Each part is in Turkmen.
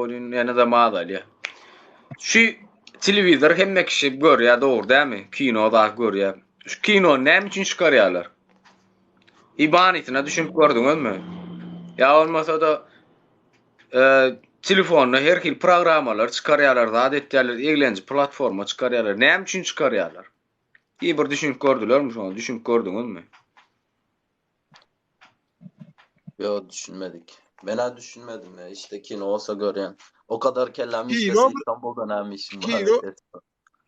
bolin, ene de madalya. Şu televizor hemme kişi görýär, dogry dämi? Kinoda görýär. Şu kino näme üçin çykarýarlar? İbanetine düşünüp gördüňizmi? Ya olmasa da telefonda her hil programmalar çykarýarlar, zat etýärler, eglenji platforma çykarýarlar. Näme üçin çykarýarlar? Bir düşünüp gördülermi şonu? Düşünüp gördüňizmi? Yo, düşünmedik. Ben düşünmedim ya. İşte kino olsa görýän. O kadar kellem Kino işlese İstanbul'da näme işim var. Kino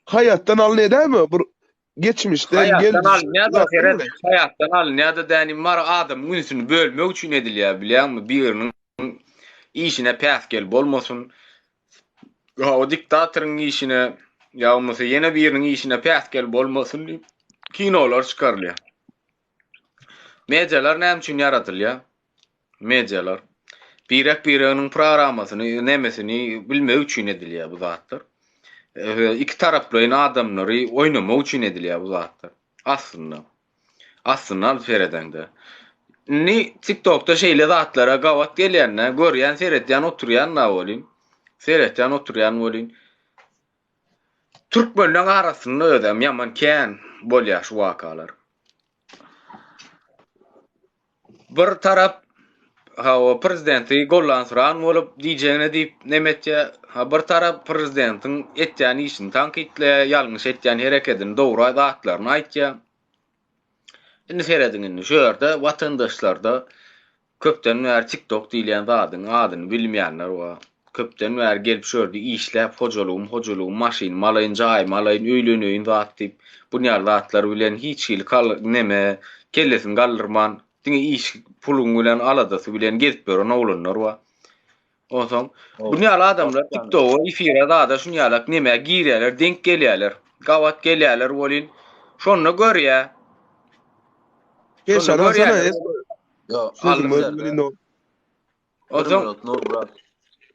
hayattan alınıyor değil mi? Bu geçmişten Hayattan geldi. alınýar da Ferhat, hayattan alınýar da dänim mar adam günsüni bölmek üçin edilýär, bilýärmi? Biriniň işine päsgel bolmasyn. O diktatorun işine ya olmasa yine birinin işine päsgel bolmasyn diýip kinolar çykarylýar. Medialar näme üçin yaratylýar? Medialar biriniň programmasyny, nemesini bilmek üçin edilýär bu zatlar. İki taraplyň adamlary oynamak üçin edilýär bu zatlar. Aslında Ferhat'da. Ni TikTok'ta şeýle zatlara gawat gelýänler, görýän, seretýän, oturýan bolin. Seretýän, oturýan bolin. Türkmenler arasynda ödem ýaman kän bolýar şu wakalar. Bir tarap o prezidenti gollansyran bolup diýjegine diýip nemetýär. Bir tarap prezidentiň etýän işini tankytle, ýalňyş etýän hereketini dogry zatlaryny aýtýar. Indi Ferhat'ın şu ýerde watandaşlarda köpden bäri TikTok diýilen zadyň adyny bilmeýänler bar. Köpden bäri gelip şöýrdi işläp hojolugum, maşyn, malaýyn jaý, malaýyn öýlenýän zat diýip bu ýar zatlar bilen hiç hil neme kellesin gallyrman, diňe iş puluň bilen aladasy bilen gezip beren oglanlar bar. Onsoň bu ýar adamlar TikTok'a efire da şunu ýalak neme girýärler, denk gelýärler, gawat gelýärler bolin. Şonu görýär. Geçen sana Yo,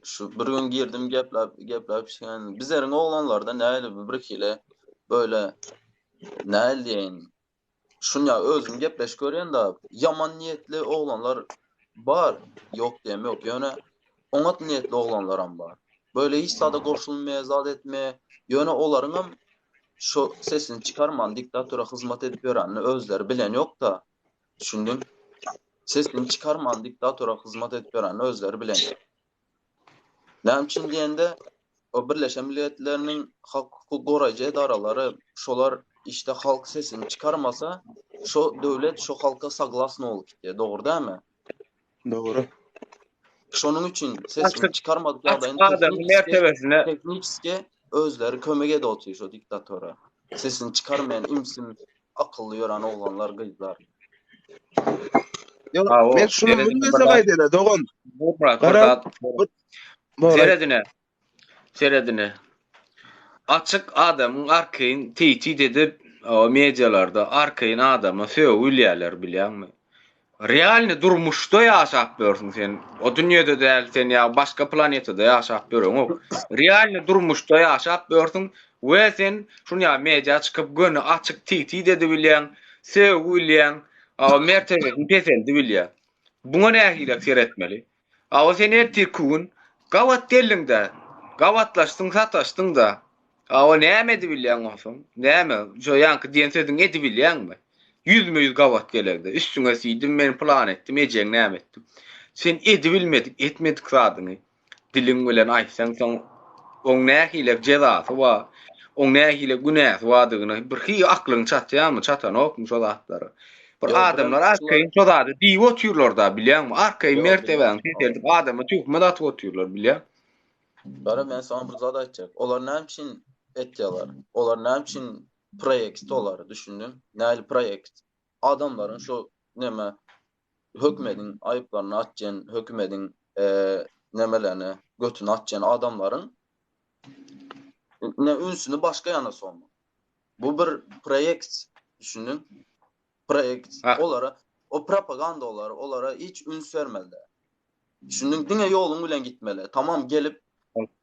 şu bir gün girdim geplap yani bizlerin oğlanlarda näle bir kile böyle näle diýen şunya özüm gepleş görýän da yaman niyetli oğlanlar bar, yok diýem yok. Ýöne oňat niyetli oğlanlar ham bar. Böyle hiç sada goşulmaya, zat etmeye, ýöne olaryň şu sesini çıkarman diktatora hizmet edip ýörenni özleri bilen yok da düşündüm. Sesini çıkarman diktatora hizmet edip ýörenni özleri bilen yok. Näme üçin diýende o Birleşen Milletleriniň halk hukuk goraýjy edaralary şolar işte halk sesini çıkarmasa şu döwlet şu halka saglasyn bolup gitdi. Dogry däme? Doğru. Şonuň üçin sesini çıkarmadyk ýa-da teknikski özleri kömege de otuýar şu diktatora. Sesini çıkarmayan imsin akıllı ýören oğlanlar, gyzlar. Ben şunu bilmese gaýdyna dogon. Seredine. Açık adamın arkayn tehdit edip o medialarda arkayn adama söýülýärler bilýärmi? Realny durmuşda ýaşap görürsün sen. O dünýede däl sen ýa başga planetada ýaşap görüň. Realny durmuşda ýaşap görürsün we sen şunu ýa media çykyp göni açyk tehdit edip bilýän, söýülýän, o mertebesini peseldi bilýär. Buňa nähile seretmeli? O sen ertirkün gawat delliňde, gawatlaşdyň, sataşdyň da o näme edip bilýän olsun? Näme? Şo ýanky diýen sözüň edip bilýänmi? 100 gawat gelegde. Üstüňe siýdim, men plan etdim, ejeň näme etdim. Sen edip bilmedik, etmedik zadyny. Diliň bilen aýtsaň, soň oň nähile jezasy bar. Oň nähile günäs bardygyny bir hi aklyň çatýarmy, çatanokmy şo zatlary. Bir adamlar arkayn şo zady diýip oturýarlar da bilýärmi? Arkayn mertebäň tetelip adamy tühmet atyp oturýarlar bilýär. Bara men sana bir zat aýtjak. Olar näme üçin etýärler? Olar näme üçin proýekt olar düşündüm. Näli proýekt? Adamlaryň şu neme hökümetiň aýyplaryny atjan, hökümetiň nemelerini götüne atjan adamlaryň ne ünsünü başka yana sonma. Bu bir proýekt düşündüm. Proýekt olara o propaganda olara hiç üns vermeli. Düşündüm diňe ýoluň bilen gitmeli. Tamam gelip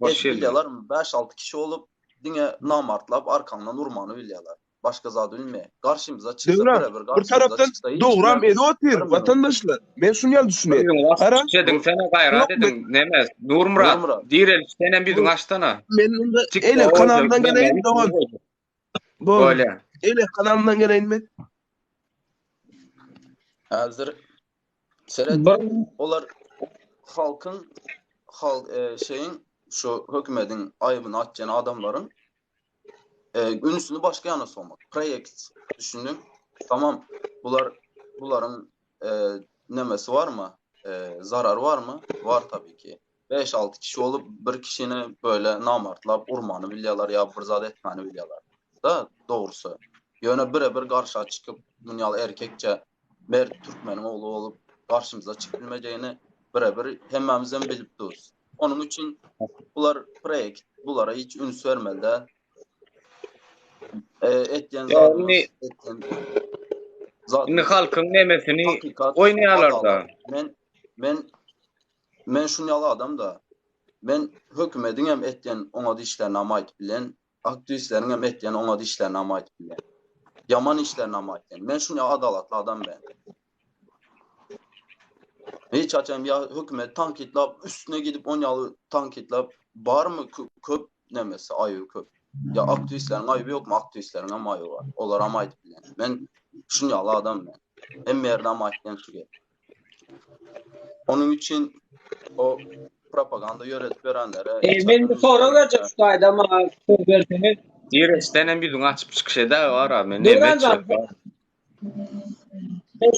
bilýärler 5-6 kişi olup diňe namartlap arkandan urmany bilýärler. başka zat bilme. Karşımıza çıksa Devran, birebir bir karşımıza taraftan çıksa hiç doğram kimden edotir bilmiyorum. vatandaşlar. Men şunyal düşünýär. Bugün Ara, çedin sana gayra yok dedin nemes. Nurmurat Nurmurat. direl senen bir Bu- açtana. men unda Çıktı ele orada kanalından geleyim nemes, doğan. Bu Böyle. ele kanalından geleyim men. Hazır seret Bir- olar halkın şeyin şu hükümetin ayıbını atacağın adamların ünüsünü başka yana sormak. Projekt düşündüm. Tamam bunların nemesi var mı? Zarar var mı? Var tabii ki. 5-6 kişi olup bir kişini böyle namartlap urmanı bilyalar ya bırzad etmeni bilyalar. Da doğrusu. Yöne birebir karşıya çıkıp dünyal erkekçe mer Türkmenin oğlu olup karşımıza çıkılmayacağını birebir hemmemizden bilip duruz. Onun için bunlar projekt, bunlara hiç üns vermelde etken Yani zaten halkın nemesini hakikat oynayalar da. adalet. Men şunyalı adam da men hökümetin hem etken ona dişlerine ait bilen, aktivistlerin hem etken ona dişlerine ait bilen. Yaman işlerine ait bilen. Men şunyalı adaletli adam ben. Hiç açayım ya hükümet tankitlap üstüne gidip onyalı tankitlap var mı köp nemesi ayı köp. Ya aktivistlerin ayıbı yok mu? Aktivistlerin ama ayıbı var. Olar ama ait bilen. Ben şunyalı adam ben. Hem yerden ama aitken süre. Onun için o propaganda yönet verenlere Ben bir soru vereceğim şu kayda ama söz verseniz. Direl senen bir açıp çıkışı da var abi. Devran Nemet can, ben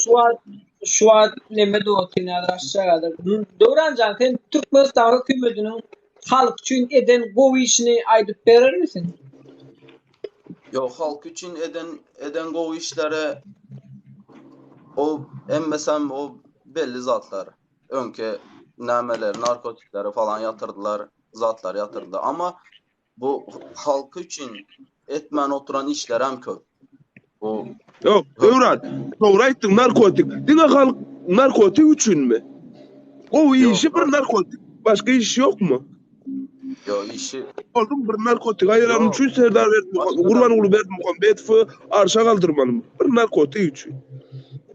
şu an neme doğutine aşağıda. Devran can, sen Türkmenistan hükümetinin halk için eden bu işini aydıp verir misin? Yok halk için eden o işlere o emmesem o belli zatlar. Önke nameler, narkotikleri falan yatırdılar, zatlar yatırdı. Ama bu halk için etmen oturan işler hem köp. O Yok, Devran. Doğru aýtdyň narkotik. Diňe halk narkotik üçin mi? O işi Yok, bir narkotik. Başka iş yok mu? yo işi Oldum bir narkotik ayıran Yok. üçin Serdar Başka Gurbanoglu Berdimuhamedov arşa kaldırmalı. Bir narkotik üçin.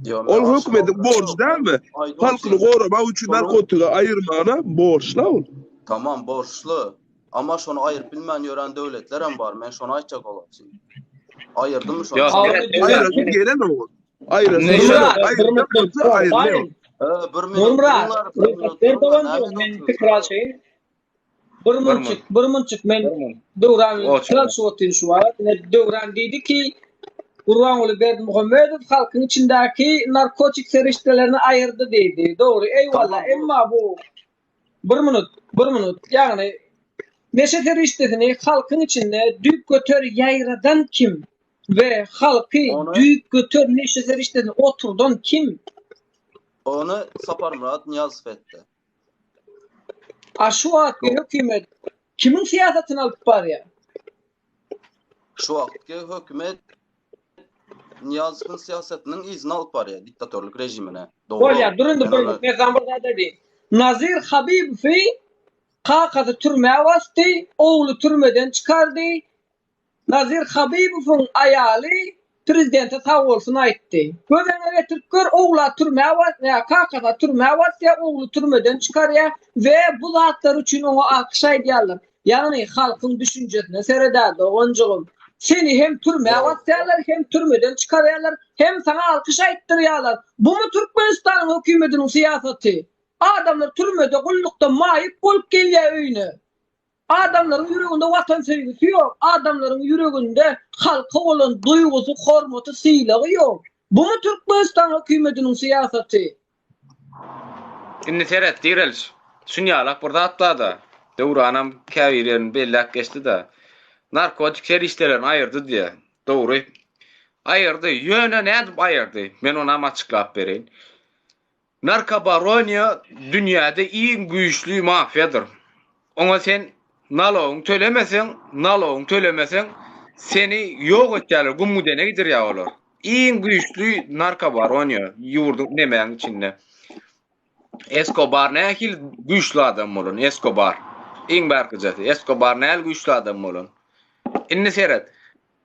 yo Ol hökümetin borcu değil mi? Halkyny goramak üçin Onu- narkotiga ayırmana borçla ol. Tamam borçlu. Ama şonu ayırt bilmän ýören döwletler hem bar. Men şonu aýtjak bolarçym. Ayırdım mı şonu? Yok, Ayrası gelen o. Ayrası Ne? gelen o. Nurmurat, Ayrası ayrılıyor. Bir minut. Nurmurat, bunlar- ben bunlar dolan nerede men oturuyorsun? fikra şey. Bir munçuk men Devran O kral şotin şu var. Devran dedi ki Gurbanoglu Berdimuhamedov halkın içindeki narkotik seriştelerini ayırdı dedi. Doğru. Eyvallah. Tamam, Emma bu bir minut. Yani neşe seriştesini halkın içinde düğüp götür yayradan kim? Ve halkı Onu- düğüp götür neşe seriştesini oturdan kim? Onu Sapar Murat Niyazov etti. Aşı vakti hükümet kimin siyasetini alıp var ya? Şu vaktki hökümet Niyazov'un siyasetinin izni alıp var ya diktatörlük rejimine. Doğru. Olya durun Ben da onu- ne zaman dedi. Nazir Habibov Kaka'da türmeye bastı, oğlu türmeden çıkardı. Nazir Habibov'un ayalı prezidente sağ olsun ayttı. Gözen getirip gör oğla türmeye bastı, ya Kaka'da türmeye bastı, ya oğlu türmeden çıkarıyor ve bu zatlar için onu alkış ediyorlar. Yani halkın düşüncesine seyrederdi oncuğum. Seni hem türmeye bastırıyorlar, hem türmeden çıkarıyorlar, hem sana alkış ettiriyorlar. Bu mu Türkmenistan hükümetinin siyaseti? Adamlar türmede kullukta mayıp bulup geliyor öyüne. Adamların yüreğinde vatan sevgisi yok. Adamların yüreğinde halka olan duygusu, hormatı, sıylığı yok. Bu mu Türkmenistan hükümetinin siyaseti? Inni seret direl. Şunyalak burada atladı. Devranam kavirenin bellak geçti da. Narkotik seriştelerin ayırdı diye. Doğru. Ayırdı. Yöne ne edip ayırdı? Men ona açıklap bereyim. Narkobaronya dünyada en güçlü mafyadır. Ona sen naloğun tölemesen seni yok etkerler. Gummudene gidir ya olur. En güçlü narkobaronya yurdun nemeyen içinde. Escobar ne akil güçlü adam olun. Escobar. En barkıcatı. Escobar ne güçlü adam olun. İnne seyret.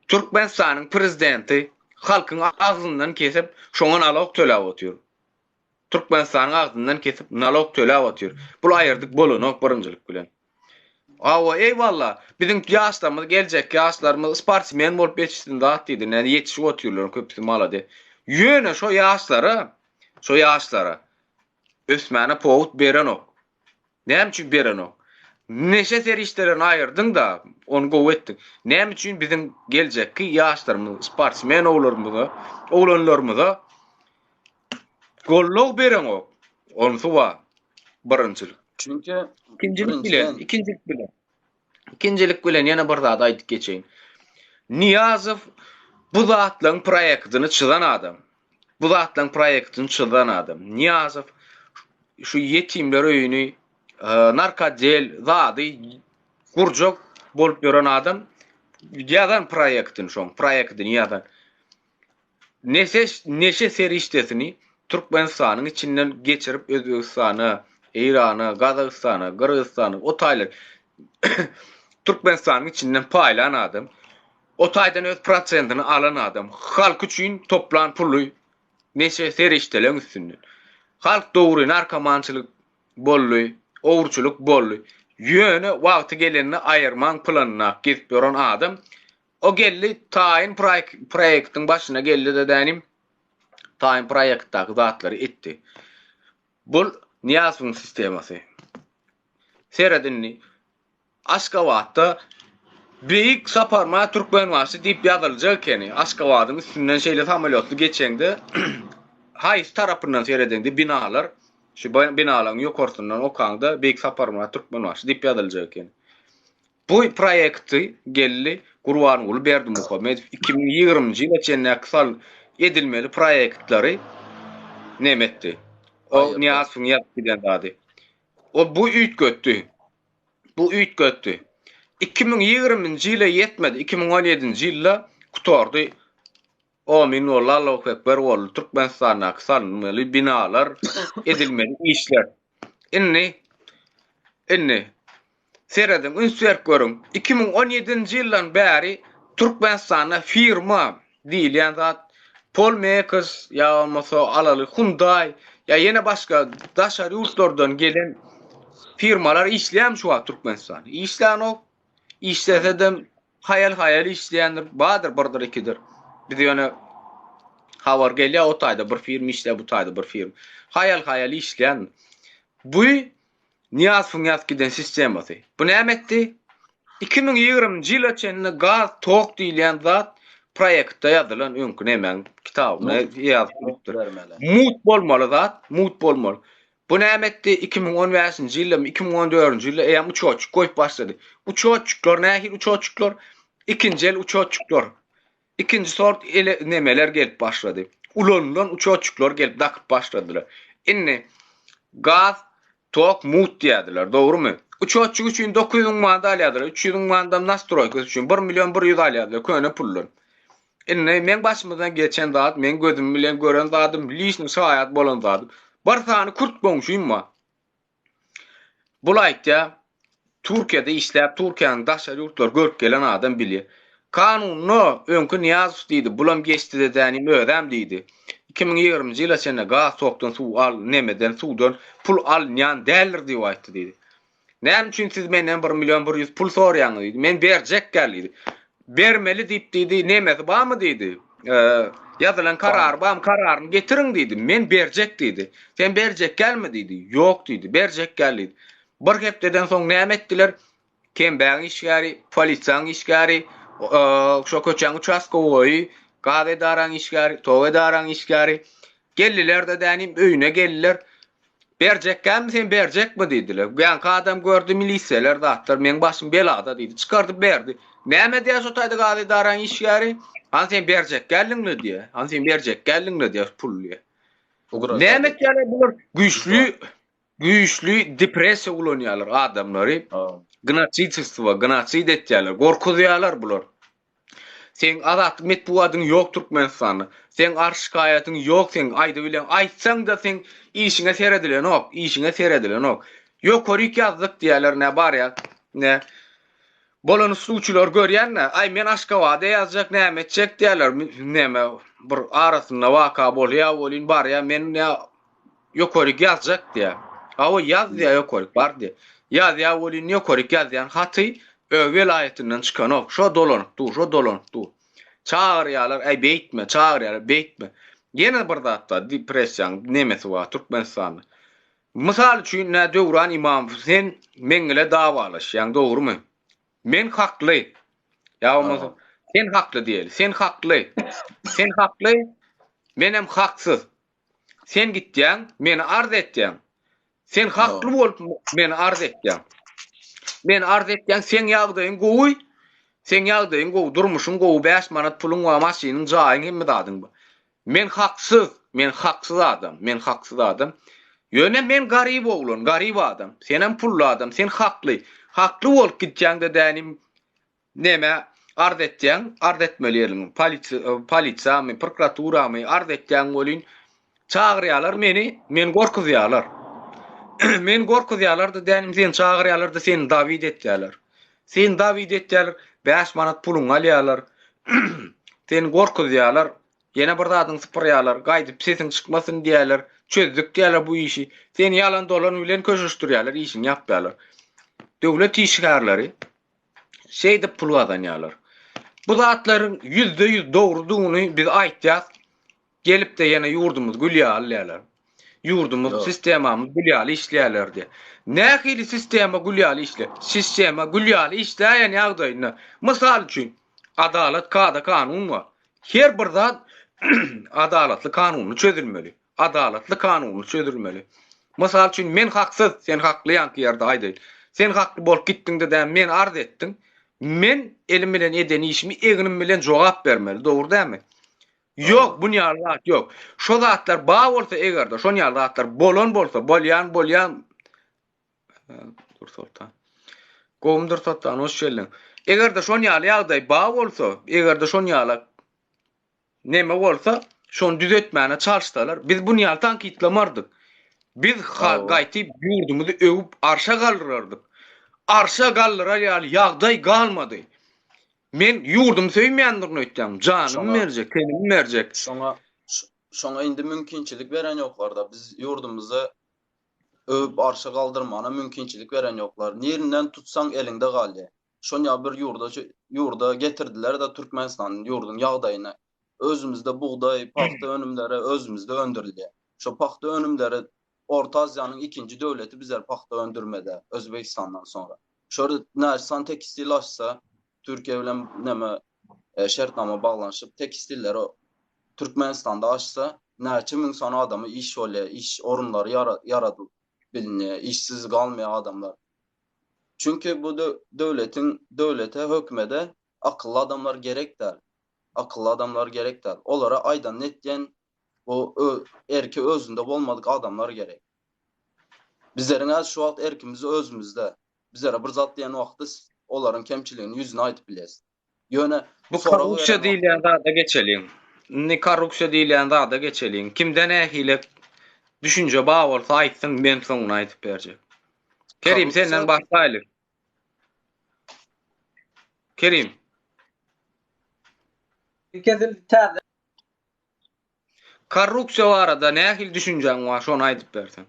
Türkmenistanyň prezidenti halkyň agzyndan kesip şoňa nalog töläp otýar. Türkmenistanyň agzyndan kesip nalog töläp otýar. Bul aýyrdyk bolanok barynjylyk bilen. Awa eýwallah, bizim ýaşlarymyz, geljek ýaşlarymyz sportsmen bolup ýetişdi dat diýdi. Näde ýetişip otýarlar köpüsi malady. Ýöne şo ýaşlara ösmäne powut berenok. Näme üçin berenok? Neşe serişlerini ayırdın da onu gow ettin. Näme üçin bizim geljekki ýaşlarymyz, sportsmen oglanlarymyza gollog berenok. Onu suwa barynçylyk. Çünkü İkincilik bilen yana bir zat aýdyp geçeýin. Niýazow bu zatlaryň proýektini çyzan adam. Niýazow şu yetimler öýüni narkodel zady gurjak bolup ýören adam. Ýazan proýektini ýazan. Neşe serişdesini Türkmenistanyň içinden geçirip Özbekistana, İran'a, Gazakistana, Kırgızstana, o taýlar Türkmenistanyň içinden paýlan adam. O taýdan öz prosentini alan adam. Halk üçin toplan puly neşe serişdeleň üstünden. Halk dogry narkomançylyk bolly, owurçylyk bolly. Ýöne wagty gelenini aýyrman planyna gidip ýören adam. O geldi taýin proýektiň başyna geldi de dänim. Taýin proýektdaky zatlary etdi. Bul Niýazowyň sistemasy. Seredinni Aşgabatda beýik saparma Türkmenwasy diýip ýazyljak ekeni. Aşgabatyň üstünden şeýle samolyotly geçeňde haýys tarapyndan seredinde binalar, şu binalaryň ýokartyndan okanda beýik saparma Türkmenwasy diýip ýazyljak ekeni. Bu proýekti gelli Gurbanuly Berdimuhamedov 2020-nji ýyla çenäk sal edilmeli proýektleri nemetdi. O Niýazowyň ýazyp zady. O bu üýtgetdi. 2020-nji ýyla ýetmedi, 2017-nji ýylda kutardy. Amin Allahu ekber boldy. Türkmenistana salınmaly binalar, edilmeli işler. Inni seredin ünsüýer görüň. 2017-nji ýyldan bäri Türkmenistana firma diýilen zat Polmex ýa bolmasa alaly Hyundai ýa ýene başga daşary ýurtlardan gelen firmalar işleýän şu wagt Türkmenistan. İşlese hayal işleýändir, badyr birdir ikidir. Biz ýöne habar gelýär o taýda bir firma işleýär, bu taýda bir firma. Hayal işleýän. Bu Niýazowyň ýazgiden sistemasy. Bu näme etdi? 2020-nji ýyla çenli gaz tok diýilen zat proýektde ýazylan öňkü nämen kitabyna ýazylypdyr. Mut bolmaly zat, mut bolmaly. Bu näme etdi? 2015-nji ýylda, 2014-nji ýylda eýam uçoçuk goýup başlady. Uçoçuklar nähir uçoçuklar? Ikinji el uçoçuklar. Ikinji sort nemeler gelip başlady. Ulandan uçoçuklar gelip dakyp başladylar. Inni gaz, tok, mut diýdiler, dogrymy? Uçoçuk üçin 900 000 manat alýardylar. 300 000 manat nastroýka üçin 1 milyon 100 alýardylar. Köne pullar. Inni men başymyzdan geçen zat, men gözüm bilen gören zatym, liýişni şaýat bolan zatym. Bir sany kurt goňşuýma. Bulaytda Türkiýede işläp Türkiýanyň daşary ýurtlar görüp gelen adam bilýär. Kanuny öňkü Niýazow diýdi, bulam geçdi de dänim ödem diýdi. 2020-nji ýyla çenä gaz tokdan suw al, nemeden suwdan pul al ňan dälir diýip aýtdy diýdi. Näme üçin siz menden 1 milyon 100 pul sorýaňyz diýdi. Men berjek geldi. Bermeli diýip diýdi, nemesi barmy diýdi. Ýazylan karar, bam kararyny getiriň diýdi. Men berjek diýdi. Sen berjek gelme diýdi. Ýok diýdi, berjek geldi. Bir hepdeden soň näme etdiler? Kembaň işgäri, polisiýaň işgäri, şo köçäň uçaskowy, gazedaran işgäri, towedaran işgäri geldiler de dänim öýüne geldiler. Berjek gelme, sen berjekmi diýdiler. Ben adam gördü milisiýalar zatlar, men başym belada diýdi. Çykardyp berdi. Näme diýär şo taýda gazedaran işgäri? Han sen berjek geldiňmi diýär. Han sen berjek geldiňmi diýär pully. Näme diýär bular güýçlü depressiýa ulanýarlar adamlary. Gnaçyçystywa, gnaçyt etýärler, gorkuzýarlar bular. Sen azatlyk metbuadyň ýok Türkmenistanyň. Sen arşykaýatyň ýok, sen aýdy bilen aýtsaň da sen işiňe seredilen ok, işiňe seredilen ok. Ýok korik ýazdyk diýerler, ne bar ýa, ne Bolan suçular görýänne, ay men Aşgabatda ýazjak näme etjek diýerler, näme bir arasynda waka bolýar, bolýan bar ya men ýokoryk ýazjak diýär. Awa ýaz diýär ýokoryk bar diýär. Ýaz bolýan ýokoryk ýazýan haty welaýatynyň çykan ok, şo dolanykdy. Çağırýarlar, ay beýtme, çağırýarlar, beýtme. Ýene bir zatda depressiýa nemesi bar Türkmenistanda. Mysal üçin Döwran imam sen meňle dawalaşýan, dogrymy? Men hakly. Ýa-da sen hakly diýeli. Sen hakly. Sen hakly. Menem haksyz. Sen gitdin, meni arz etdin. Sen hakly bolup meni arz etdin. Men arz etdin, sen ýagdaýyň gowy. Sen ýagdaýyň gowy, durmuşyň gowy 5 manat puluň we maşynyň jaýyny hemme dadyň. Men haksyz adam. Ýöne men garyb oglan, garyb adam. Senem pully adam, sen hakly. Hakly bolup gitjäňde dänim näme arz etjäň, arz etmeliýärmi? Polisiýa, prokuraturamy arz etjäň bolýan. Çağırýarlar meni, men gorkuzýarlar. Men gorkuzýarlar da dänim sen çağırýarlar da seni David etýärler. Sen David etýärler, 5 manat puluň alýarlar. Seni gorkuzýarlar. Ýene bir zadyň sypyrýarlar, gaýdyp sesiň çykmasyn diýerler. Çözdük diýerler bu işi. Seni ýalan dolan bilen köşüşdirýärler, işini ýapýarlar. Döwlet işgärleri şeýde pul gazanýarlar. Bu zatlaryň %100 dogrudygyny biz aýtýas. Gelip de ýene ýurdumyz gülýär alýarlar. Ýurdumyz sistemamiz gülýär işleýärler diýe. Nähili sistema gülýär işle? Sistema gülýär işleýän ýagdaýyna. Mysal üçin adalet kanun bar. Her bir zat adaletli kanuny çözülmeli. Mysal üçin men haksyz, sen haklyýan ýerde aýdyl. Sen hakly bolup gitdiňde de men arz etdim. Men elim bilen eden işimi eginim bilen jogap bermeli. Dogry dämi? Yok, bu ýarlar yok. Şo zatlar ba bolsa egerde, şo ýarlar bolan bolsa, bolýan. Dur sultan. Gomdur satdan hoş geldin. Egerde şo ýarlar ýagdaý ba bolsa, egerde şo ýarlar neme bolsa, şonu düzetmäne çalyşdylar. Biz bu ýarlar tankitlamardyk. Biz gaýtyp ýurdumuzy öwüp arşa galdyrardyk. Arşa galdyrar ýagdaý galmady. Men ýurdum söýmeýändigini öýtdim. Janym berjek, tenim berjek. Şoňa indi mümkinçilik beren ýoklar da biz ýurdumuzy öwüp arşa galdyrmana mümkinçilik beren ýoklar. Nirinden tutsaň elinde galdy. Şoňa bir ýurda getirdiler da Türkmenistanyň ýurdun ýagdaýyna. Özümizde buğday, paxta önümleri özümizde öndürilýär. Şo paxta önümleri Orta Aziýanyň ikinji döwleti bizler paxta öndürmede Özbekistandan sonra. Şöyle näçe tekstil açsa Türkiye bilen näme şertnama baglanşyp tekstilleri Türkmenistanda açsa näçe min sana adamy iş bolýar, iş orunlary yaradyp bilinýär, işsiz galmaýan adamlar. Çünkü bu döwlete hökmede akıllı adamlar gerekler. Olara aýdan netýän o erki özünde bolmadyk adamlar gerek. Bizleriň az şu wagt erkimiz özümizde. Bizlere bir zat diýen wagtda olaryň kemçiligini ýüzüne aýdyp biles. Ýöne bu korrupsiýa diýilen zada geçelim. Korrupsiýa diýilen zada geçelim. Kimden ähile düşünje ba bolsa aýtsyň, men soňuna aýdyp berjek. Kerim senden başlaýlyk. Kerim. Korrupsiýa barada nähili düşünjäň bar, şonu aýdyp bersen.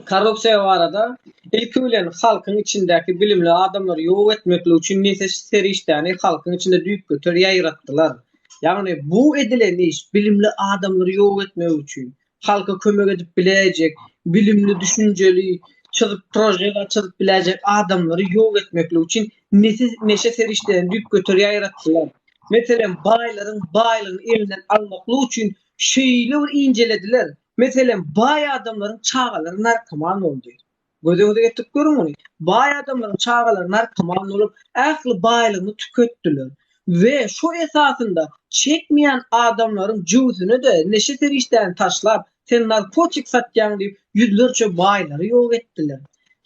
Korrupsiýa barada ilki bilen halkyň içindäki bilimli adamlary ýok etmek üçin näse seri işlerini halkyň içinde düýüp götür ýaýratdylar. Ýagny bu edilen iş bilimli adamlary ýok etmek üçin, halka kömek edip bilecek, bilimli düşünjeli, çyzyp projeler çyzyp bilecek adamlary ýok etmek üçin näse seri işlerini düýüp götür ýaýratdylar. Meselen baylaryň elinden almak üçin şeýle bir injelediler. Meselen bay adamlaryň çağalary narkoman boldy. Gözüňize getip görüň onu. Bay adamlaryň çağalary narkoman bolup, ähli baylygyny tüketdiler. Ve şu esasında çekmeyen adamlaryň jüzüne de neşe terişden taşlap, sen narkotik satýan diýip yüzlerçe baylary ýok etdiler.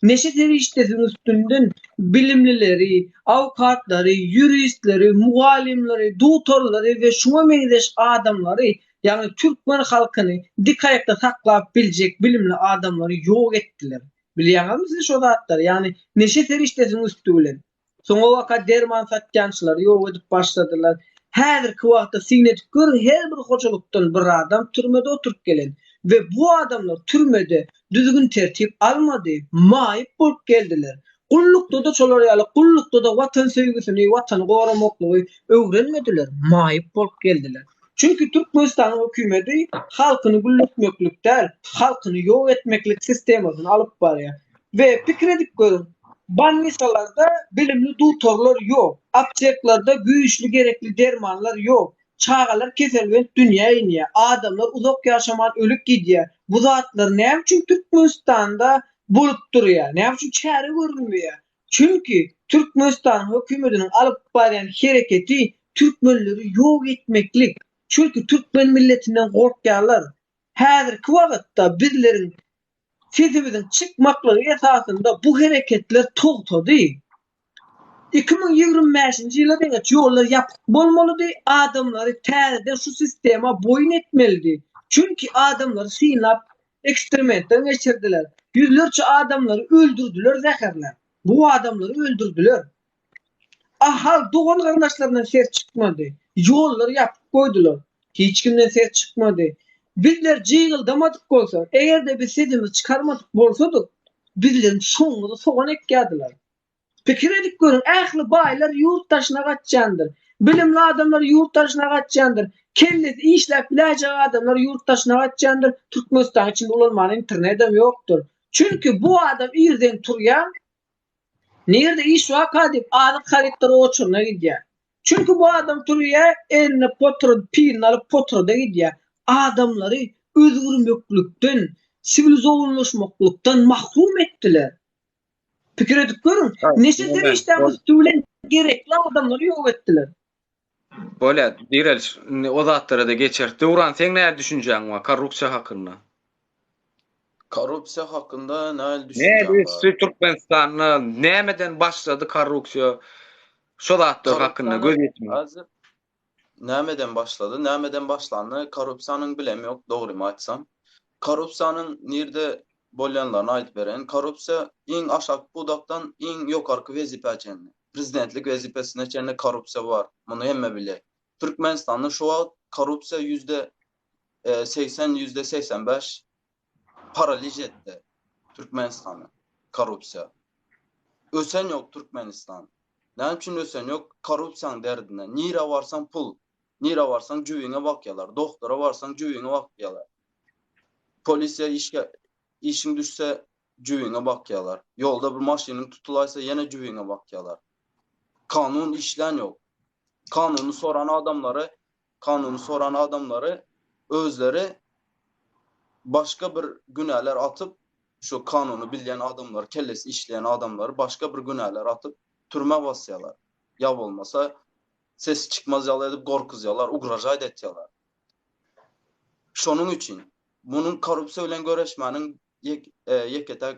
Neşe terişdesiň üstünden bilimlileri, avukatlary, juristleri, mugallimleri, doktorlary we şuna meňzeş adamlary, yani Türkmen halkyny dik aýakda saklap biljek bilimli adamlary ýok etdiler. Bilýäňizmi şu zatlar? Yani neşe feriştesiniň üstü bilen. Soňa waka derman satýançylar ýok edip başladylar. Häzirki wagtda signetik gör her bir hoçalykdan bir adam türmede oturup gelen ve bu adamlar türmede düzgün tertip almady, maýyp bolup geldiler. Gullukda da çolar ýaly, gullukda da watan sevgisini, watany goramaklygy öwrenmediler, maýyp bolup geldiler. Çünkü Türkmenistan hökümeti halkyny güllükmeklikden, halkyny ýok etmeklik sistemasyny alyp barýar. Ve pikredik görün, bannisalarda bilimli doktorlar ýok, apteklarda güýçli gerekli dermanlar ýok, çağalar keselwen dünýä inýär, adamlar uzak ýaşaman ölüp gidýär. Bu zatlar näme üçin Türkmenistanda bolup durýar? Näme üçin çäre görünmeýär? Çünkü Türkmenistan hökümetiniň alyp barýan hereketi türkmenleri ýok etmeklik. Çünkü Türkmen milletinden gorkýarlar. Häzirki wagtda bizleriň sesimiziň çykmaklygy esasında bu hereketler togtady. 2025-nji ýyla deňeç ýollar ýapyk bolmalydy, adamlary täzeden şu sistema boyun etmelidi. Çünkü adamlar synap eksperimentden geçirdiler. Yüzlerce adamları öldürdüler, zäherler. Bu adamları öldürdüler. Ahal doğan garnaşlarından ses çıkmadı. Yolları yapıp koydular. Hiç kimden ses çıkmadı. Bizler jygyldamadyk bolsa, eger de biz sesimizi çıkarmadyk bolsadyk, bizlerin şoňuňy soğan ekýärdiler. Pikir edip görün, ähli baýlar ýurtdaşyna gaçjandyr. Bilimli adamlar ýurtdaşyna gaçjandyr. Kellesi işläp biläjek adamlar ýurtdaşyna gaçjandyr. Türkmenistan içinde ulanmany internetem ýokdur. Çünkü bu adam irden turýar, nerede iş var dip alıp haritleri oçuruna gidýär. Çünkü bu adam turýar, eline potro, pilini alıp potroda gidýär. Adamları özgürlükden, sivilizowlaşmaklykdan mahrum etdiler. Pikir edip görün, neşe derişden üstülen gerekli adamları ýok etdiler. Böyle direl o zatlara da geçerdi. Uran sen näme düşünjäň wa korrupsiýa hakynda? Korrupsiýa hakynda näme Ne düşünýär? biz Türkmenistanyň nämeden başlady korrupsiýa? Şo zatlar hakynda göz etme. Hazır nämeden başlady? Nämeden başlandy? Korrupsiýanyň bilemi ýok, dogry aýtsam. Korrupsiýanyň nirde bolýanlaryny aýdyp beren. Korrupsiýa iň aşak budakdan iň ýokarky wezipe çenli. Prezidentlik wezipesine çenli korrupsiýa bar. Muny hemme bilýär. Türkmenistanda şu wagt korrupsiýa %80, %85 paraliz etdi Türkmenistany korrupsiýa. Ösen ýok Türkmenistan. Näme üçin ösen ýok? Korrupsiýanyň derdine. Nire barsan pul, nire barsan jüýüňe bakýarlar, doktora barsan jüýüňe bakýarlar. Polisiýa işiň düşse jüýüňe bakýarlar. Ýolda bir maşynyň tutulaysa ýene jüýüňe bakýarlar. Kanun işlän ýok. Kanuny soran adamları özleri başka bir günahlar atıp şu kanunu bilýän adamlar, kellesi işleyen adamları başka bir günahlar atıp türme basýarlar. Ya bolmasa ses çıkmaz ýaly edip gorkuzýarlar, ugraja etýärler. Şonuň üçin bunun korrupsiýa bilen göreşmäniň ýeketek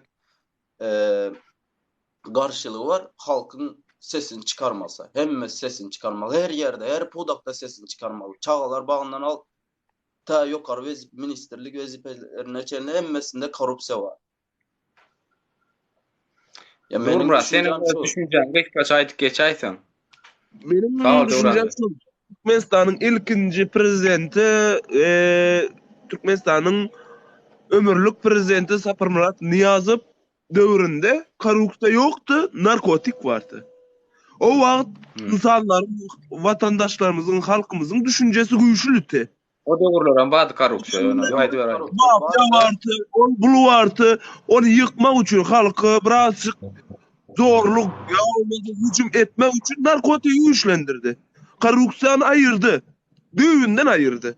garşylygy bar. Halkyň sesini çıkarmasa, hemme sesini çıkarmalı. Her yerde, her podakda sesini çıkarmalı. Çağalar bağından al, ta ýokary ministerlik wezipelerine çenli hemmesinde korrupsiýa bar. Ya Menim düşünjäň beş aýdyp geçäýsin. Benim Tamam, düşüncem şu. Türkmenistan'ın ilkinci prezidenti Türkmenistan'ın ömürlük prezidenti Sapir Murat Niyazov dövründe korrupsiya yoktu, narkotik vardı. O wagt insanların, vatandaşlarımızın, halkımızın düşüncesi güýçlüdi. O döwürleräň bady korrupsiýa ýa-da ýa-da Mafya vardı, bulu vardı. Onu yıkmak için halkı birazcık zorluk, hücum etmek için narkotiği güçlendirdi. Korrupsiyanı ayırdı. Düğünden ayırdı.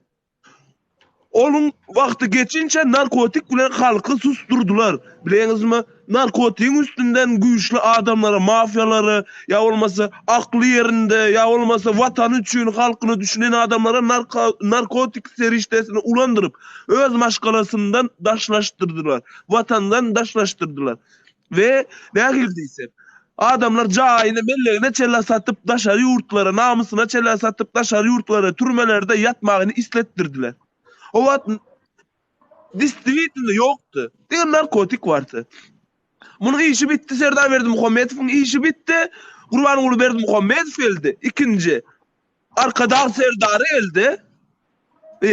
Onun vakti geçince narkotik bilen halkı susturdular. Bileňizmi? Narkotiğin üstünden güçlü adamları, mafyaları, ya olmasa aklı yerinde, ya olmasa vatan için halkını düşünen adamlara narkotik seriştesini ulandırıp öz maşgalasından daşlaştırdılar. Vatandan daşlaştırdılar. Ve ne gildiyse adamlar cahine mellerine çella satıp daşarı yurtlara, namusuna çella satıp daşarı yurtlara, türmelerde yatmağını islettirdiler. O vatan distribütinde yoktu. Diğer narkotik vardı. Bunun işi bitti, Serdar Berdimuhammedowyň işi bitti. Gurbanyň Berdimuhammedow geldi. İkinci. Arkada Serdar geldi.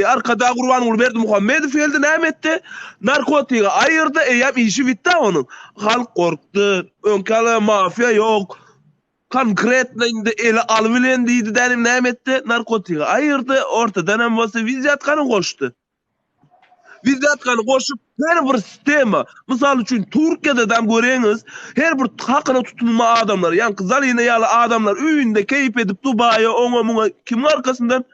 Arkada Gurbanyň Berdimuhammedow geldi. Näme etdi? Narkotiği ayırdı. Eýem işi bitti onun. Halk korktu. Önkala mafya yok. Konkretlendi, ele alıbilen diýdi denim näme etdi? Narkotiği ayırdı. Ortadan hem bolsa vizyatkanı koştu. Vizyatkanı koşup her bir sistema, misal üçün Türkiýede dam göreňiz, her bir hakyna tutulma adamlar, ýani kızal ýene ýaly adamlar öýünde keyip edip Dubaýa, oňa muňa kim arkasından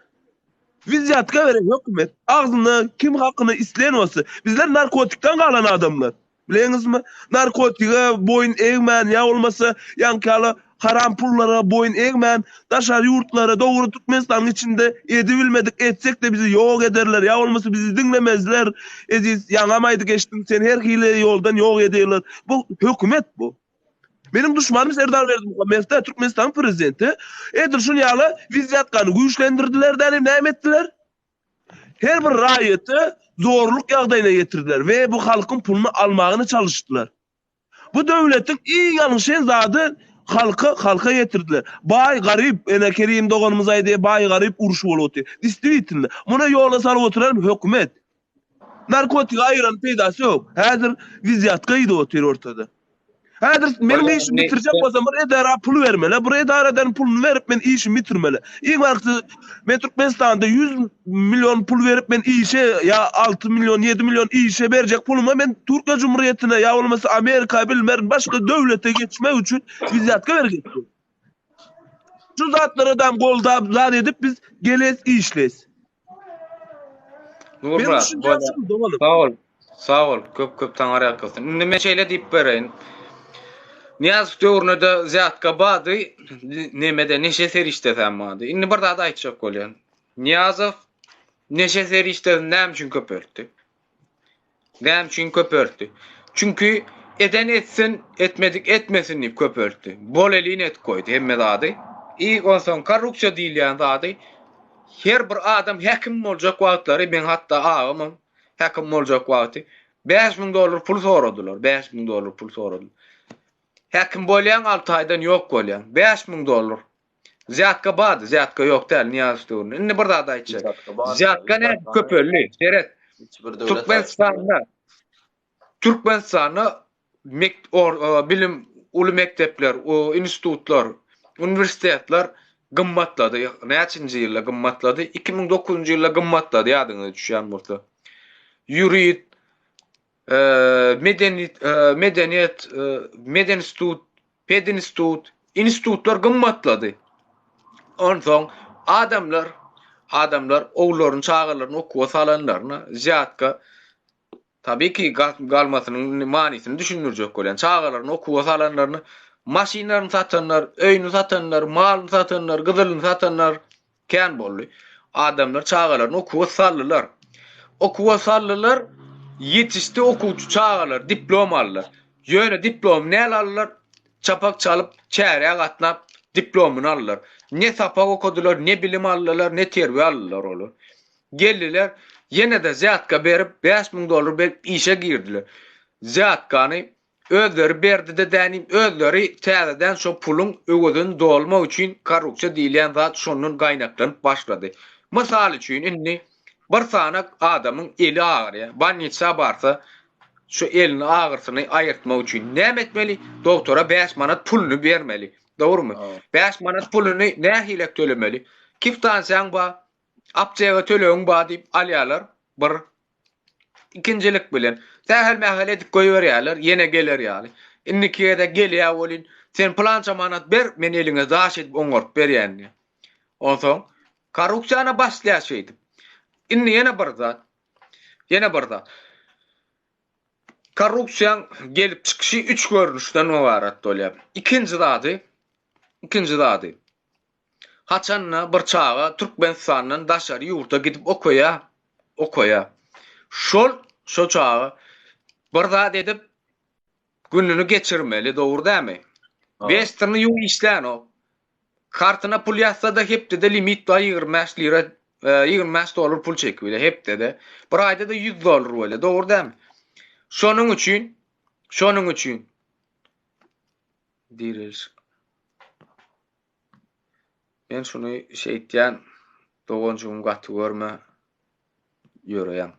vizyatka berek hökümet. Agzyny kim hakyny isleýän bolsa, bizler narkotikden galan adamlar. Bileňizmi? Narkotiga boyun eğmän ýa bolmasa ýankaly haram pullara boyun eğmän, daşar ýurtlara dogry Türkmenistanyň içinde edebilmedik, etsek de bizi ýok ederler, ýa bolmasa bizi dinlemezler. Eziz ýaňamaýdy geçdiň sen her hile ýoldan ýok ederler. Bu hökümet bu. Benim düşmanım Serdar Berdimuhammedow, Türkmenistan prezidenti. Edir şunu ýaly vizyatkanı güýçlendirdiler denim näme etdiler? Her bir raýaty zorluk ýagdaýyna getirdiler we bu halkyň pulunu almagyny çalışdylar. Bu döwletiň iň ýalňyşen zady halka getirdiler. Bay garip, ene Kerim doganymyz aýdy, bay garip uruş bolup otyr. Distriktinde. Muna ýola salyp oturan hökümet. Narkotik aýyran peýdasy ýok. Häzir vizyatka ýydy otyr ortada. Häzir menin işimi bitirjek bolsam bir edara pul bermeli. Bu edaradan pulunu berip men işimi bitirmeli. Iň wagty men Türkmenistanda 100 milyon pul berip men işe ya 6 milyon 7 milyon işe berjek puluma men Türkiýe Cumhuriyetine ýa bolmasa Amerika bilmerin başga döwlete geçmek üçin vizyatka bergetdim. Şu zatlardan goldap zat edip biz geles işles. Nurma, sağ ol. Sağ ol. Köp taňary akylsyn. Indi men şeýle diýip bereýin. Niýaz döwründe zyatka bady, nemede neşe serişdesem bady. Indi bir daha da aýtjak bolýan. Niýazow neşe serişde näme üçin köpörtdi? Näme üçin köpörtdi? Çünki eden etsin, etmedik etmesin diýip köpörtdi. Bol elini et koydu hemme zady. Onson korrupsiýa diýilýän zady. Her bir adam häkim boljak wagtlary, ben hatda ağamam, häkim boljak wagty $5.000 pul soradylar, $5.000 pul soradylar. Häkim bolýan 6 aýdan ýok bolýan, $5.000. Zyatka bady, zyatka ýok däl, niýaz döwründe. Indi bir daha da aýtjak. Zyatka näme köpörli, seret. Türkmenistanyň bilim uly mektepler, institutlar, universitetler gymmatlady. Näçinji ýylda gymmatlady? 2009-njy ýylda gymmatlady, ýadyňyza düşýän bolsa. Ýurid, medeniyet, pedinstitut, institutlar gymmatlady. Onsoň adamlar oglaryny çağalaryny okuwa salanlaryna zyatka tabii ki galmasynyň manisini düşünürjek bolýan. Çağalaryny okuwa salanlaryny maşinalaryny satanlar, öýüni satanlar, malyny satanlar, gyzylyny satanlar kän boldy. Adamlar çağalaryny okuwa sallylar. Okuwa sallylar, yetişdi okuwçy çağalar, diplom aldylar. Ýöne diplom näle aldylar? Çapak çalyp, çäreğe gatnap diplomuny aldylar. Ne sapak okudylar, ne bilim aldylar, ne terbiýe aldylar olar. Geldiler, ýene de zyatka berip $5.000 berip işe girdiler. Zyatkany özleri berdi de denim, özleri täzeden şo pulun öwüdün dolmak üçin korrupsiýa diýilen zat şonun gaýnaklanyp başlady. Mysal üçin indi bir sanak adamyň eli ağrýar. Banitsa barsa şu elini ağrısyny aýyrtmak üçin näme etmeli? Doktora 5 manat pulunu bermeli. Dogrymy? 5 manat pulunu nähilek tölemeli? Kiftansaň ba, apjaga tölegiň ba diýip alýarlar. Bir ikinjilik bilen tähel mähel edip goýberýärler, ýene geler ýaly. Indikide gelýär bolyn, sen plança manat ber, men eliňe daş edip oňorp berýän. Onsoň korrupsiýana başlaýaşydy. Indi ýene bir zat. Korrupsiýa gelip çykyşy 3 görnüşden ibaret bolýar. Ikinji zady. Haçanna bir çağa Türkmenistanyň daşary ýurta gidip okuýa. Şo çağa bir zat edip gününü geçirmeli, dogry dämi? 5 tyrny ýol işlän o. Kartyna pul ýatsa da hepde de limit var $25 pul çekip hepde de. Bir aýda da $100 bolýar, dogry dämi? Şonuň üçin diriliş. Men şunu şeýtýän dogonjum gaty görme ýöreýän.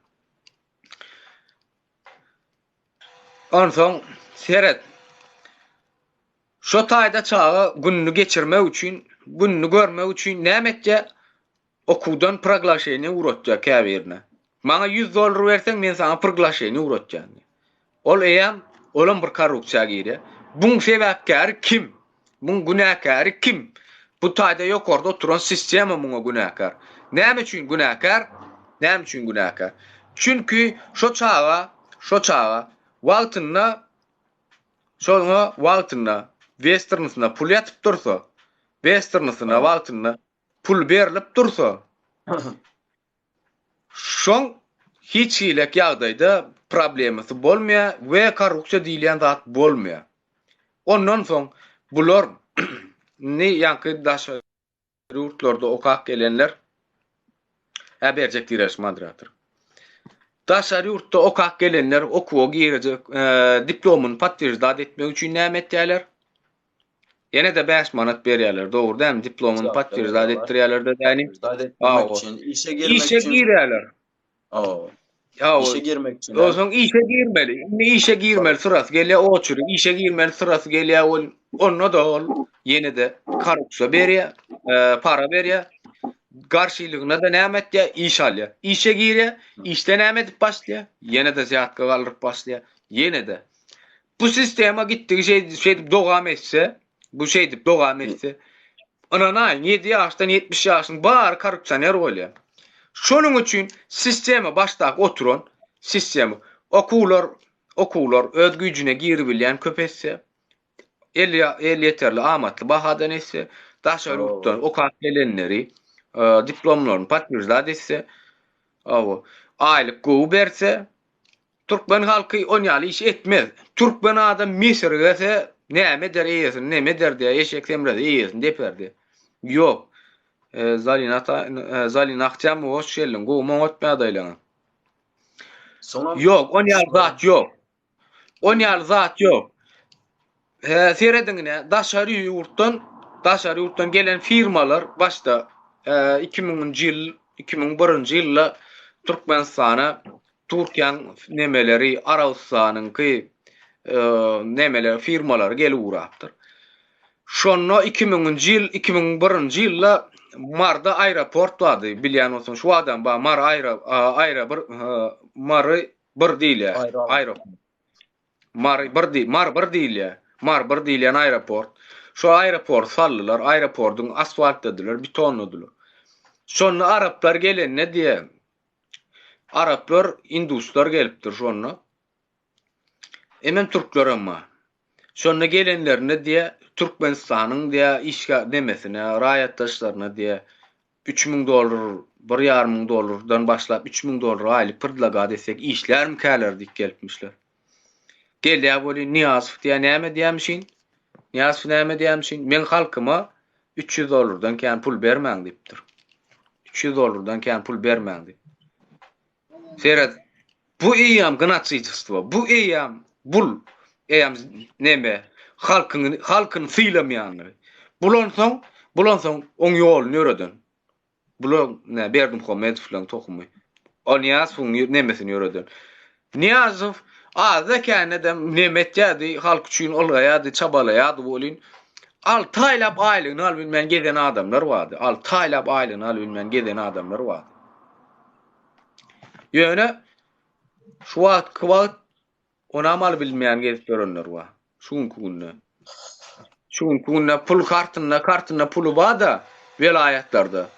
Onsoň seret. Şo taýda çağı gününü geçirmek üçin, gününü görmek üçin nämetde okudan proglaşeýny uratjak käbirine. Maňa $100 berseň men sana proglaşeýny uratjam. Ol eýem, olam bir korrupsiýa girýär. Buň sebäpkär kim? Buň günäkär kim? Bu taýda ýokarda oturan sistema muňa günäkär. Näme üçin günäkär? Näme üçin günäkär? Çünki şo çağa wagtyna Western'sına pul yatıp dursa, Western'sına wagtyna pul berilip dursa, şoň hiç hilek ýagdaýda problemisi bolmaýar we korrupsiýa diýilen zat bolmaýar. Ondan soň bular ne ýanky daşary ýurtlarda okak gelenler berjek direk moderator. Daşary ýurtda okak gelenler okuwa girejek diplomyny patwirdat etmek üçin näme etýärler? Ýene de 5 manat berýärler. Dogry dämi? Diplomyny patwirdat etdirýärler de däni. İşe girýärler. İşe girmek için. O zaman işe girmeli. İşe girmeli sırası gelýär oçury. İşe girmeli sırası gelýär onunla da ol. Yine de korrupsiýa berýär, para berýär. Garşylygyna da näme etýär? İş alýar. İşe girýär, işde näme edip başlaýar? Yine de ziyatka galyp başlaýar. Yine de. Bu sistema gitdi şey dogam etse, bu şey dip dogam etse. Ana 7 ýaşdan 70 ýaşyň bar korrupsioner bolýar. Şonuň üçin sistema başdak oturan sistema okuwlar öz güýjüne giri bilýän köpetse el ýeterli amatly bahadan etse daşary ýurtdan okak gelenleri diplomlaryny patwirdat etse aýlyk gowy berse Türkmen halky on ýaly iş etmez. Türkmen adam Misir'e gelse näme der eýesin, näme der diýe eşek semrede eýesin deperdi. Ýok. Zalin akşam hoş geldin. Goğuman ötme adaylanan. Yok. On ýaly zat yok. On ýaly zat yok. Seredinine daşary ýurtdan gelen firmalar başta 2000-njy ýylla Türkmenistana Türkiýanyň nemeleri Arabistanyňky nemeler firmalar gelip urapdyr. Şonno 2000-njy ýylla Marda aeroport vardy, bilýän bolsaň şu adam Mar bir diýilýär. Mar bir diýilýän aeroport. Şu aeroport sallylar, aeroportyň asfaltdadylar, betonladylar. Şonu araplar gelenne diýe. Araplar, induslar gelipdir şonu. Hemen Türkler ama. Şonu gelenlerine diýe Türkmenistanyň diýe işga demesine, raýatdaşlaryna diýe $3.000, $1.500 başlap $3.000 aýlyk pırlaga desek işler mi kälerdik gelipmişler. Gelýär boli Niýazow diýe näme diýemşin? Niýazow näme diýemşin? Men halkyma $300'dan kän pul bermäň diýipdir. $300'dan kän pul bermäň diýip. Seret bu eýam gnaçyjystyk. Bu eýam näme? Halkyn syýlamaýanlary. Bulan soň oň ýol nöreden. Bulan Berdim Homedowyň tokumy. O Niýazowyň nemesini nöreden. Niýazow azakän edem nemetjädi, halk üçin olgaýady, çabalaýady bolin. 6 aýlap aýlygyny alyp bilmän geden adamlar bardy. 6 aýlap aýlygyny alyp bilmän geden adamlar bardy. Ýöne şu wagt ona mal bilmeýän gezip görenler bar. Şuňky günne pul kartyna pulu bada vilayetlarda.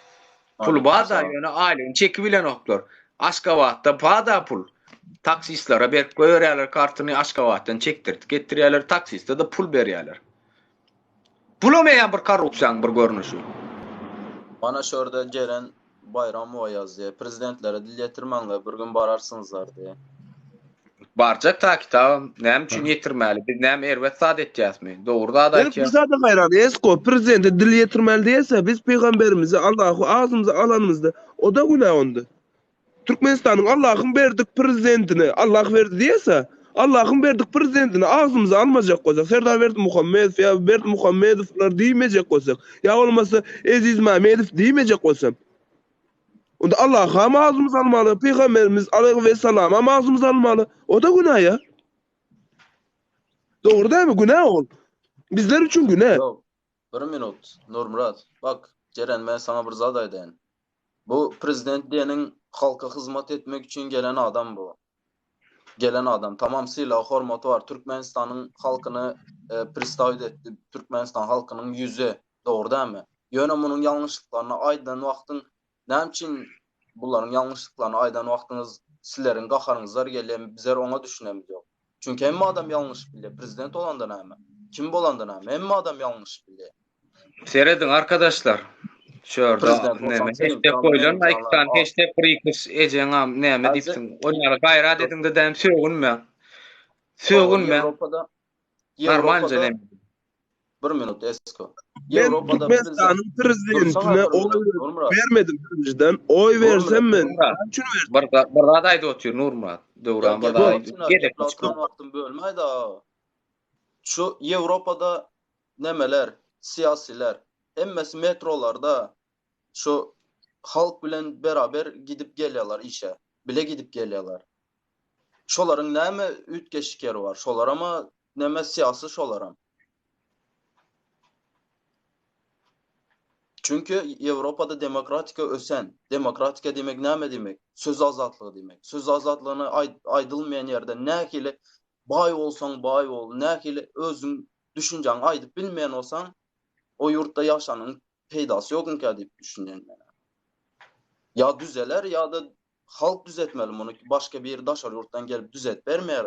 Pul bada ýöne aýlygyny çekip bilen oklar. Aşgabatda bada pul. Taksistlere berip goýarýarlar kartyny Aşgabatdan çekdirip getirýärler, taksiste de pul berýärler. Bulamaýan bir korrupsiýaň bir görnüşi. Bana şurada gelen Bayramowa ýazdy. Prezidentlere dil ýetirmäňler, bir gün bararsynızlar diye. Barjak takita näme üçin ýetirmäli? Biz näme erwet zat etýäsmi? Dogry da aýtýar. Biz zada gaýran esko prezident dil ýetirmäli diýse biz peýgamberimizi Allahu ağzymyza alanymyzda o da günah ondy. Türkmenistanyň Allah'ın berdik prezidentini Allah verdi diýse Allah'ın berdik prezidentini ağzımıza almayacak olsak, Serdar Berdimuhamedov ya Berdimuhamedovlar diýmejek olsak, ya olmasa Aziz Mahmedov diýmejek olsam, onda Allah'a ağzımıza almalı, Peygamberimiz aleyhisselam ağzımıza almalı. O da günah ya. Doğru değil mi? Günah ol. Bizler için günah. Yok. Bir minut. Nurmurat. Bak. Ceren ben sana bir zat aydayım. Bu prezident diyenin halka hizmet etmek için gelen adam bu. Gelen adam. Tamamıyla hormatı var. Türkmenistan'ın halkını pristavit etti. Türkmenistan halkının yüzü. Doğru değil mi? Yönemunun yanlışlıklarına aydan vaktin ne için bunların yanlışlıklarına aydan vaktiniz sizlerin qaharınızlar gelen bizler ona düşünemiz yok. Çünkü hem adam yanlış biliyor. Prezident olandan hemen. Kim bolandan hemen. Hem adam yanlış biliyor. Seyredin arkadaşlar. Şurada Prezident neme olsam senin hashtag planın koyulan neydi? like'tan hashtag breakers eceğim neme Hadi. dipsin. Onlara gayret edin de dem sögünme. Sögünme. Avrupa'da Normalce neme. bir minut esko. Ben Avrupa'da Türkmenistan'ın prezidentine Dursana, oy Nurmurat. vermedim önceden. Oy versem ben. Nurmurat. Şunu ver. Bir adayda oturuyor Nurmurat. Doğru. Bir adayda. Gedek Platform vaktin bölmeydi ha. Şu Avrupa'da nemeler, siyasiler, emmesi metrolarda şu halk bilen beraber gidip geliyorlar işe. Bile gidip geliyorlar. Şoların neme ütgeşikeri var. Şolar ama neme siyasi şolaram. Çünkü Avrupa'da demokratika ösen. Demokratika demek ne demek? Söz azatlığı demek. Söz azatlığına aydılmayan yerde ne ki bay olsan bay ol, ne ki özün düşüncen aydıp bilmeyen olsan o yurtta yaşanın peydası yokun ki deyip düşünen. Ya düzeler ya da halk düzetmeli bunu. Başka bir daşar yurttan gelip düzet vermeyer.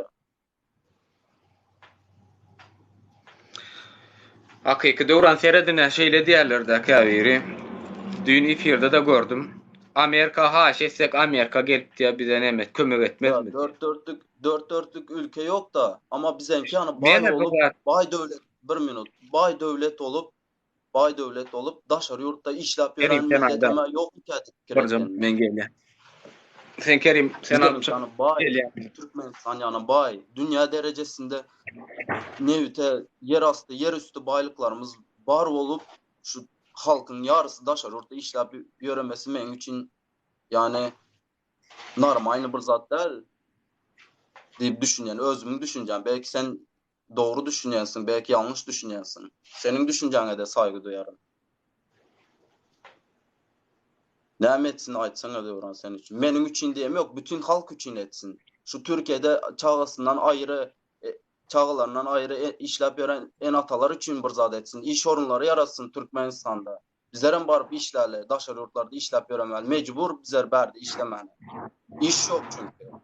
Hakiki Döwran seyredine şeyle diýerler-de käbiri. Dün efirde de gördüm. Amerika haş etsek Amerika gelip diye bize nemet kömek etmez Ya mi? dört dörtlük ülke yok da ama bizenki yani Mene bay olup bu zat- bay devlet bir minut bay devlet olup daşar yurtta işlep Kerim, gören sen millet adam. ama yok ki Barcam men gelýär. Sen Kerim sen alıp yani bay gelýär. Türkmenistan yani bay dünya derecesinde nevite yer astı yer üstü baylıklarımız var olup şu halkın yarısı daşar yurtta işlep göremesi men için yani normal bir zat değil deyip düşünen, özümün düşüncen. Belki sen doğru düşünensin, belki yanlış düşünensin. Senin düşüncene de saygı duyarım. Ne etsin aytsana diyorum senin için. Benim için diyeyim yok, bütün halk için etsin. Şu Türkiye'de çağısından ayrı, çağılarından ayrı işlep gören en atalar için bir zat etsin. İş orunları yaratsın Türkmenistan'da. Bizlerin barıp işlerle, daşar yurtlarda işlep göremeli. Mecbur bizler berdi işlemeli. İş yok çünkü.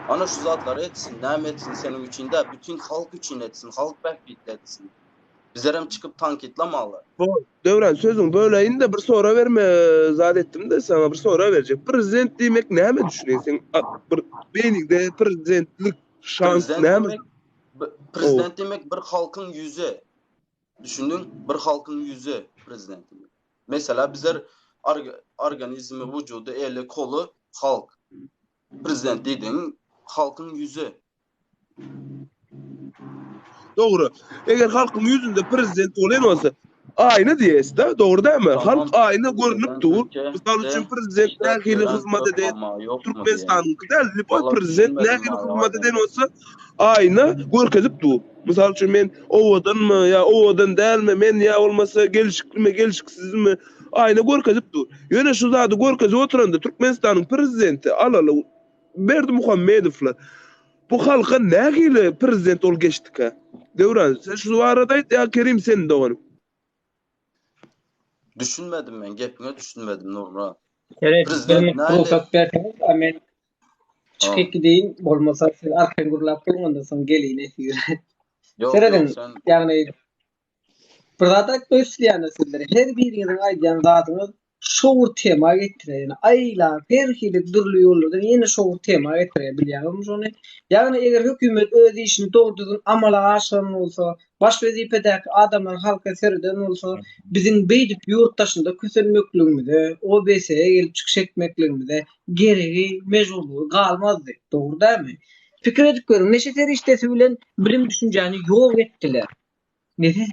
Ana şu zatları etsin, ne etsin senin için de, bütün halk için etsin, halk bekbit etsin. Bizlerim çıkıp tankitlamalı. Döwran sözün böyleyin de bir sonra verme zat ettim de sana bir sonra verecek. Prezident demek ne mi düşünüyorsun? Bir beyninde prezidentlik şans ne mi? Prezident demek bir halkın yüzü. Düşündün, bir halkın yüzü prezident demek. Mesela bizler organizmi, vücudu, eli, kolu halk. Prezident dediğin halkın yüzü. Doğru. Eğer halkın yüzünde prezident olan olsa aynı diyesi de doğru değil mi? Tamam. Halk aynı görünüp dur. Ülke, Misal için prezident ne hili hizmet eden Türkmenistan'ın kıdel Vallahi prezident ne düşünmedim hili abi, hizmet aynen. eden olsa aynı görkezip dur. Misal için men ovadan mı ya ovadan değil mi men ya olmasa gelişikli mi gelişiksiz mi aynı görkezip dur. Yöne şu zatı görkezip oturanda Türkmenistan'ın prezidenti alalı Berdimuhamedovlar bu halka ne hili prezident ol geçtik ha? Döwran sen şu aradayt ya Kerim sen de onu. Düşünmedim ben, gepine düşünmedim Nurmurat. Evet, Prezident ben nerede? ruhsat berseniz amen çıkıp gideyim olmasa siz arkan gurulap durun ondan sonra gelin efir. Yok Seyredin, sen yani Pırdadak yani sizlere her birinizin aydan zatınız şoğur tema getire. Yani aylar her hili durlu yollardan yine şoğur tema getire biliyorsunuz onu. Yani eğer hükümet öz işini doğru düzgün amala aşıran olsa, baş vazifedeki adamlar halka serden olsa, bizim beydip yurttaşında küselmekliğimizde, OBS'ye gelip çıkış etmekliğimizde gereği, mecburluğu kalmazdı. Doğru değil mi? Pikir edip görün. Neşe teriştesi bilen bilim düşünceni yok ettiler.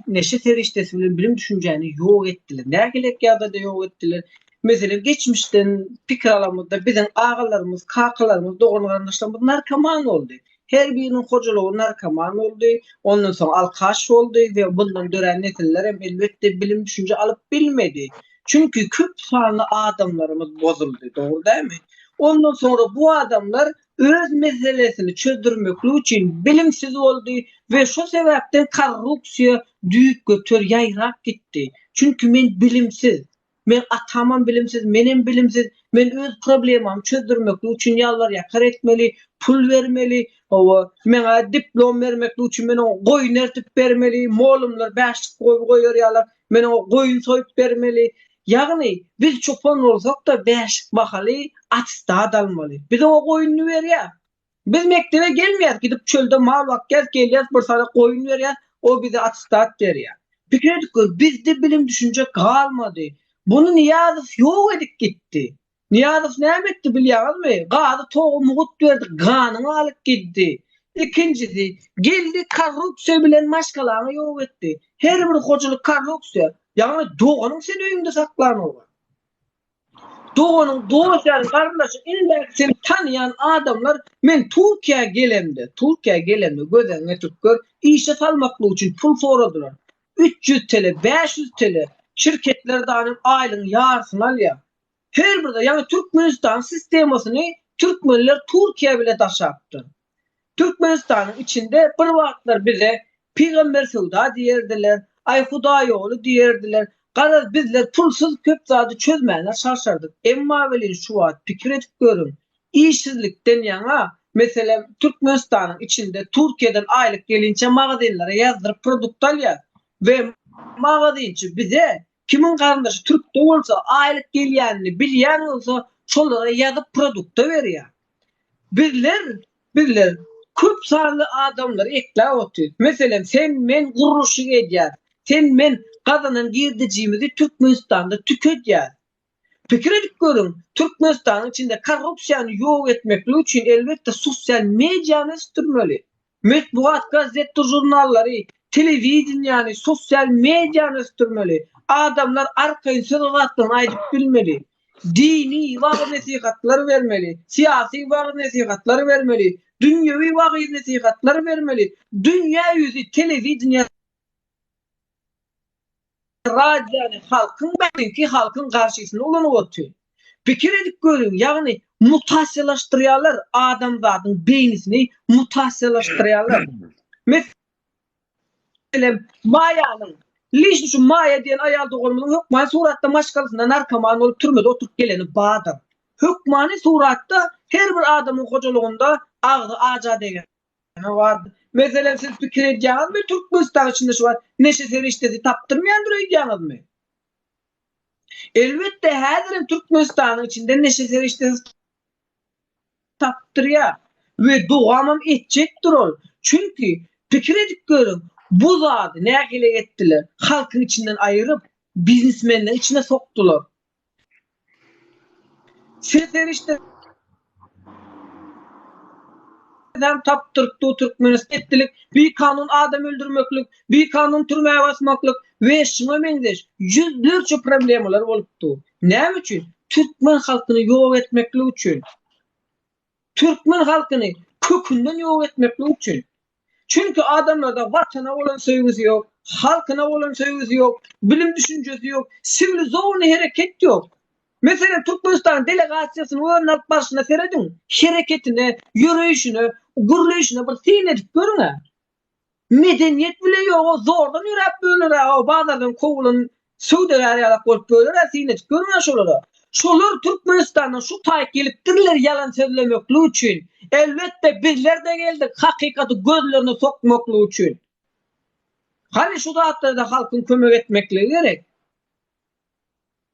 Neşe teriştesi bilen bilim düşünceni yok ettiler. Nergelek yada da yok ettiler. Mesela geçmişten pikir alamında bizim ağalarımız, kakalarımız, doğru kardeşlerimiz narkoman oldu. Her birinin hocalığı narkoman oldu. Ondan sonra alkaş oldu ve bundan dönen nesiller hem elbette bilim düşünce alıp bilmedi. Çünkü köp sanlı adamlarımız bozuldu. Doğru değil mi? Ondan sonra bu adamlar öz meselesini çözdürmek için bilimsiz oldu ve şu sebepten korrupsiya düyük götür yayrak gitti. Çünkü men bilimsiz. Men atamam bilimsiz, menem bilimsiz. Men öz problemim çözdürmek için yalvar yakar etmeli, pul vermeli, mena diplom vermek için men o koyun ertip vermeli, molumlar başlık koyuyor yalar, men o koyun soyup vermeli. Yani biz çopan olsak da başlık bakalı, atstat almalı. Bize o koyunu ver ya. Biz mektebe gelmeyiz, gidip çölde mal vakkez geliyiz, bir sana koyun ver ya, o bize atstat ver ya. Fikir ettik, bizde bilim düşünce kalmadı. Bunu Niyazov yok edip gitti. Niyazov ne etti biliyor musun? Gadı toğumu gut verdi, kanını alıp gitti. İkincisi, geldi korrupsiya bilen maşkalarını yok etti. Her bir hocalık korrupsiya. Yani doğanın senin önünde saklanıyor. Doğuşan kardeşi illa seni tanıyan adamlar men Türkiye gelemde gözden geçip gör işe salmaklı için pul soradılar. 300 TL, 500 TL şirketlerden aylığın yarısını al ya. Her birde yani Türkmenistan sistemasını Türkmenler Türkiye bile taşaptı. Türkmenistan'ın içinde bir vakitler bize Peygamber Sevda diyerdiler, ay Hudayoğlu diyerdiler. Qarar bizler pulsuz köp zadı çözməyinə şaşardık. Emma velin şu vaat pikir edip görün. İşsizlikten yana mesela Türkmenistan'ın içinde Türkiye'den aylık gelince mağazinlere yazdırıp produkt alıyor. Ve mağazinci bize kimin karındaşı Türk'te olsa aylık gelyenini bilyen olsa şolara yazıp produkta veriyor. Bizler köp sanlı adamlar ekla otu. Mesela sen men guruşu ediyor. Sen men kazanan girdiciğimizi Türkmenistan'da tüketiyor. Fikir edip görün. Türkmenistan'ın içinde korrupsiyanı yok etmek için elbette sosyal medyanı üstürmeli. Metbuat, gazete, jurnalları, televizyon yani sosyal medyanı üstürmeli. Adamlar arkayın sıralattığını ayıp bilmeli. Dini vaaz nasihatları vermeli. Siyasi vaaz nasihatları vermeli. Dünyevi vaaz nasihatları vermeli. Dünya yüzü televizyon radyani halkın karşısında olan otu. Fikir edip görün yani mutasyalaştırıyorlar adamların beynisini mutasyalaştırıyorlar. Mesela Maya'nın Liş şu Maya diyen ayalda olmalı hükmani suratta maşkalısında narkoman olup türmede oturup geleni bağdır. Hükmani suratta her bir adamın hocalığında ağzı ağaca degen vardı. Mesela siz fikir edeceğiniz mi? Türkmenistan içinde şu var. Neşe seriştesi taptırmayan duruyacağınız mı? Elbette her Türkmenistan'ın içinde neşe seriştesi taptırıyor. Ve doğamam edecektir ol. Çünkü fikir edip görün. Bu zatı ne ile ettiler? Halkın içinden ayırıp biznesmenlerin içine soktular. Serişte taptırıktı Türkmenistan ettilik, bir kanun adam öldürmeklik, bir kanun türmeye basmaklık ve şuna benzer yüzlerce problemler oluptu. Ne için? Türkmen halkını yok etmeklik için. Türkmen halkını kökünden yok etmeklik için. Çünkü adamlarda vatana olan sevgisi yok, halkına olan sevgisi yok, bilim düşüncesi yok, sivilizasyon hareket yok. Mesela Türkmenistan delegasyasını öğrenip başına seyredin. Hareketine, yürüyüşüne, gürleyişine bir seyredip görün. Medeniyet bile yok. O zordan yürüyüp böyle. O bazılardan kovulan Suudi Arabiyalık olup böyle seyredip görün şoları. Şolar Türkmenistan'dan şu tayik geliptirler yalan söylemekli için. Elbette bizler de geldik hakikati gözlerine sokmaklı için. Hani şu dağıtlarda halkın kömek etmekle gerek.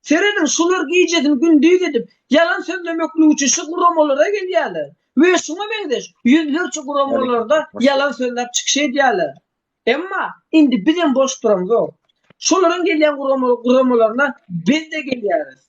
Seyredin şular giyeceğim gün değil dedim. Yalan söylemekli için şu kuramollara geliyorlar. Ve şuna benzer yüzlerce kuramollarda yalan söyleyip çıkış ediyorlar. Ama indi bizim boş duramız o. Şuların gelen kuramollarına biz de geliyoruz.